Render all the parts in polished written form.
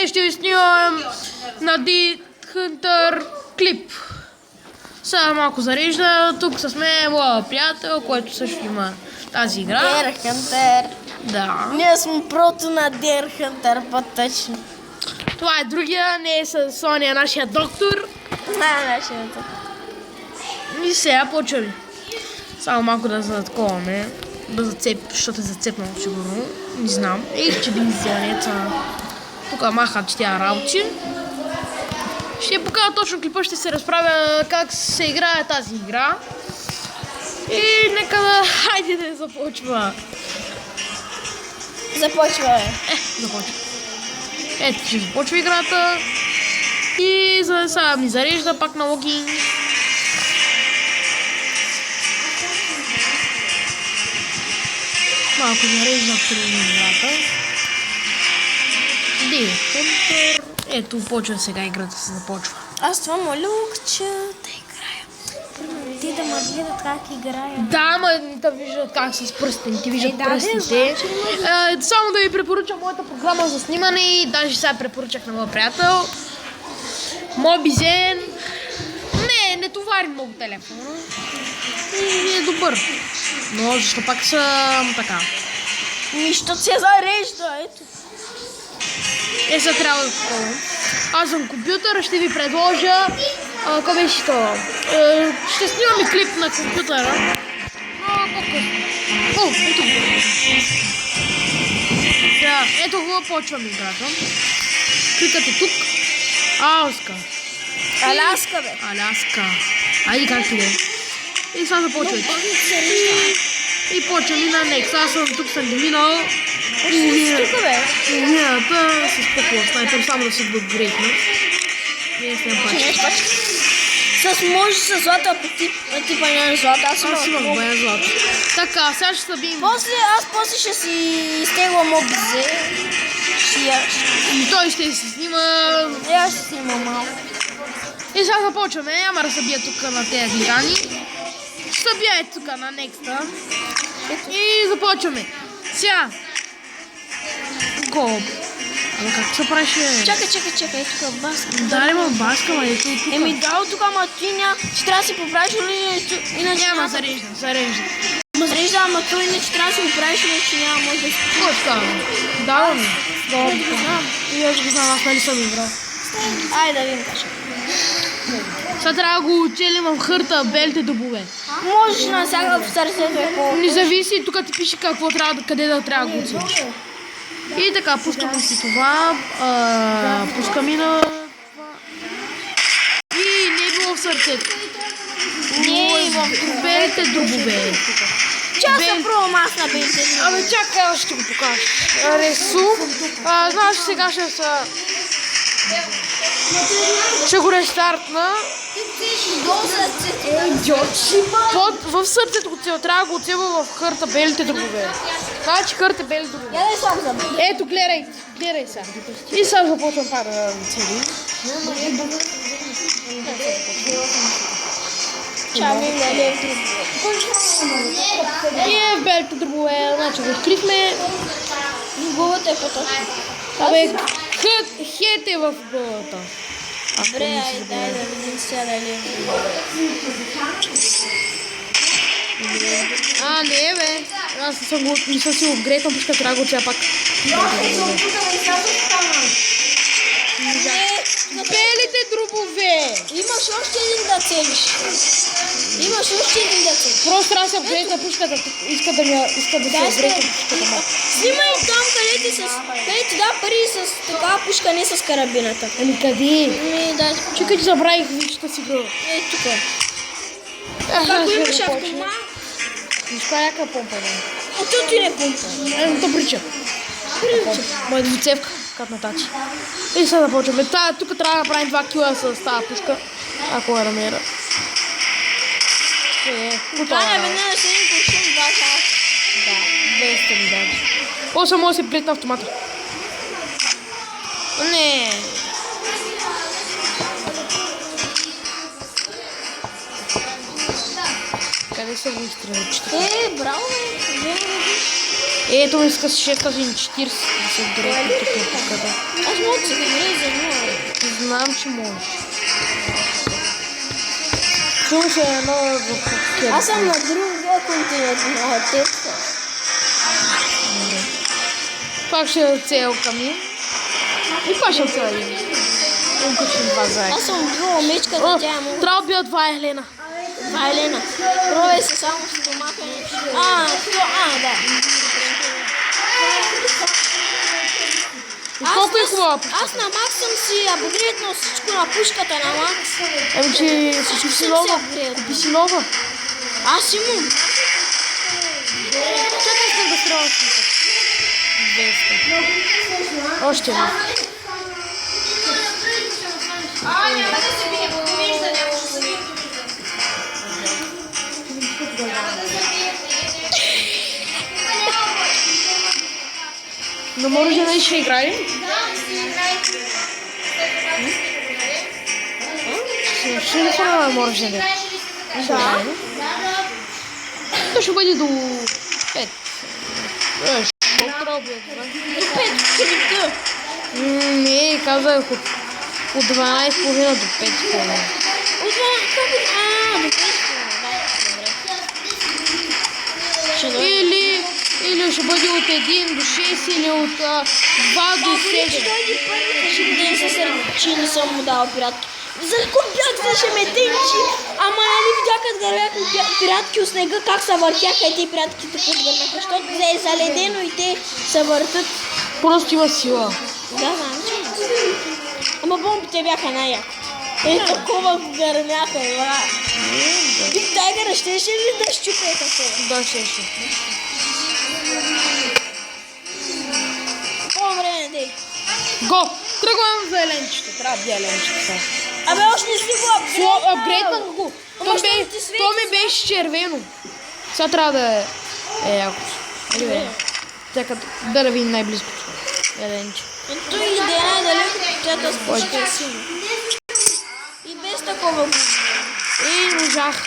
днес ще ви снимам на Dead Hunter клип. Сега малко зарежда, тук с мен е моя приятел, който също има тази игра. Dead Hunter. Да. Ние сме прото на Dead Hunter, по-точно. Това е другия, не е с Соня, нашия доктор. Нашия. И сега почваме. Само малко да затковаме, да зацеп, защото е зацепнало сигурно. Не знам. Че би зеленеца. Тук махат тя работи. Ще я покажа точно клипа, ще се разправя как се играе тази игра. И нека да... Хайде да започва. Започваме. Започва. Ето, ще започва играта. И за сега ми зарежда пак на логин. Малко зарежда при играта. Dead Hunter. Ето, почва сега играта се започва. Аз това моля че да играя. Ти да ме гледат как играя. Да, ма не те виждат как с пръстите, ти виждат да, пръстите. Само да ви препоръчам моята програма за снимане и даже сега препоръчах на моя приятел. Mobizen. Не товари много телефона. И е добър. Но защо пак съм така? Нищо се зарежда, ето. Сега трябва да такова. Аз съм компютър, ще ви предложа... Какво беше това? Ще снимам и клип на компютъра. Но по-късно. Ето го. Сега, ето го, почвам играта. Кликате тук. Аляска. Аляска, бе. Аляска. Айде както да е. И сега започвайте. И почвам и на Next. Аз съм тук, съм ги минал. Половината с по-хубав снайпер, само да се догрейхна. Не сте пачки. Може с злата, ти па няма злата, аз имам боя злата. Така, сега ще събим. Аз после ще си изтеглам обзе. И той ще си снима. Аз ще снимам малко. И сега започваме, ама да събия тук на тези глигани. Ще събия е тук на Next-а. И започваме. Сега. Гол. Ама как се правеше? Чакай, тук баска. Да, има баска, ма ето тук. Да, тук, ама ти ще трябва да си поправиш, иначе няма зарежда. Зарежда, ама той иначе трябва да си поправиш, иначе няма може да си. Какво става? Да, ми. И аз го знам, аз нали съм играл. Айде да видим кажа. Сега трябва да го учелим в хърта, белите дубове. Можеш на всякакъв сърцето. Не зависи, тук ти пише къде да трябва да го учиш. И така, пускаме си това, пускаме на това. И не е било в сърцето. Не е в белите дубове. Чакай, пробвам аз на белите дубове. Абе, чакай, аз ще го покажа. Ресу. Знаеш, сега ще са... Ще го рестартна. В сърцето го цел, трябва да го цела в хърта белите дробове. Значи хърта белите дробове. Ето, гледай сега. И сега започвам пак да цели. И е в белите дробове, значи го открихме. Главата е по-точно. Абе, хет е в главата. Добре, айде да видим сега дали е. Не бе. Аз не съм си обгретна, пушка трябва да го ця пак. Белите дробове! Имаш още един да целиш. Просто трябва да се обгретна пушката. Иска да се обгретна пушката. Снимай там, където да пари с такава пушка, не с карабината. Ами къде? Да. Чакай, че забравих вичата си гъл. Тук. Ако имаш автомат... Вижка яка помпа, бе. Ето ти не помпа. То прича. Моя двуцевка, като натачи. И сега започваме. Тук трябва да направим 2 кила с тази пушка. Ако я намеря. Това е веднага с един куршум, 2 часа. Да, 200 ми даде. После може да се плетна автомата. Не. Къде са го изстрелят? Браво, бе. Ето ми иска 640 да се директно тук е покъда. Аз мога да се влезе, но... Знам, че можеш. Чум се едно за Аз съм на другия континент, на Текса. Пак ще е цел камин. И пак ще е цел един. Ункачим два заедно. Аз съм убила мечката, тя е много. Трябва да бия два Елена. Това е Елена. Пробвай се само с домака. Да. Колко е хубава пушката? Аз на Макс съм си апгрейднал всичко на пушката на Макс. Еми, че си купи си нова. Купи си нова. Аз имам. Чакай се да струва си. 200. Още една. Няма да се бие, вижда, не може да се бие. Но може да не ще играем? Ще да хора може да. Да. То ще бъде до 5. Колко трябва да бъде? Не, казах от 12,5 до 5,5. Или ще бъде от 1 до 6 или от 2 до 7. Че не съм му дала пиратки. За компютър ще ме тънчи. Ама нали видя като гърмяха пиратки от снега, как се въртяха и те пиратките под гърмяха, защото е заледено и те се въртат. Просто има сила. Да, знам, че има. Ама бомбите бяха най-якото. Такова гърмяха, бра. Биг Тайгър щеше ли да щупе такова? Да, ще. По-време, дей. Го! Тръгвам за еленчето. Трябва да бия еленчето. Абе, още не си го Апгрейднах го. То ми беше червено. Сега трябва да е яко. Али бе. Чакай да видим най-близкото. Еленче. Ето и да е най-далеко, тя да спочка е силно. И без такова го. Можах.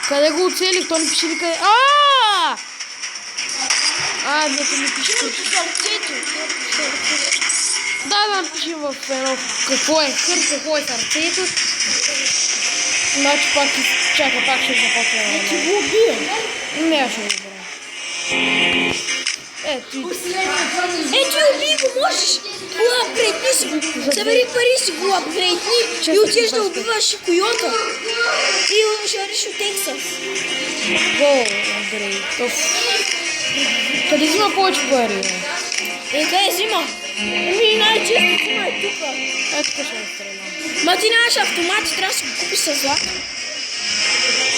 Къде го оцелих? То не пише ли къде? Дето ми пише. Сърцето. Да, пише в едно. Какво е сърцето? Значи пак чакай, пак ще започва. Ти го убия. Не, ще го убия. Ти убий го, можеш. Го апгрейдни си го. Събери пари си го апгрейдни и отидеш да убиваш койота. И ще реши от Тексас. Го апгрейд. Къде взима повече пари? Къде взима? Най-често взима е тук. Тук ще ме стрелям. Ма ти нямаш автомат и трябва да си го купиш със злато.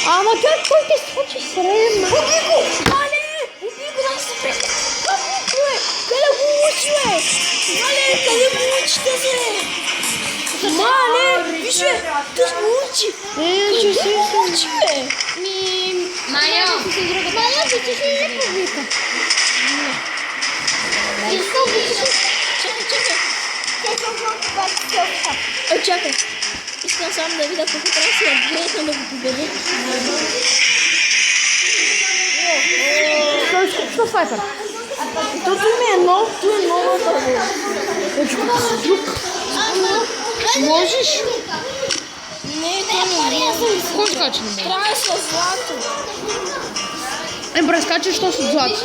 Ама той те случи срема. Уби го! Мале! Уби го да се пред. Къде го учи, бе? Мале, къде го учи тази, бе? Мале, виж, бе, да го учи. Къде го учи, бе? Майо! Майо, ти си не повика. Чакай. Искам само да видя какво трябва да си апгрейдна да го победи. Що снайпер? Тук ми е нов, tu е новата вода. Можеш? Не, това не е. Кой скача на мен? Трябва да са злато. Прескачаш то с злато.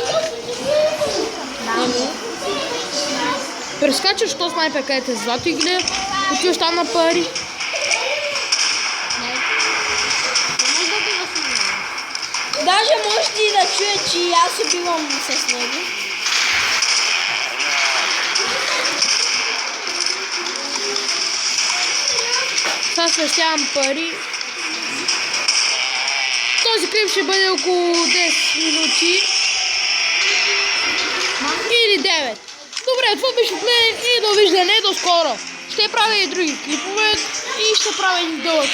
Прескачаш то снайпер където е злато и гледа, отиваш там на пари. Даже може ти да чуя, че аз убивам с него. Сега спестявам пари. Този клип ще бъде около 10 минути. Или 9. Добре, това беше от мен и довиждане до скоро. Ще правя и други клипове и ще правя и дълъг.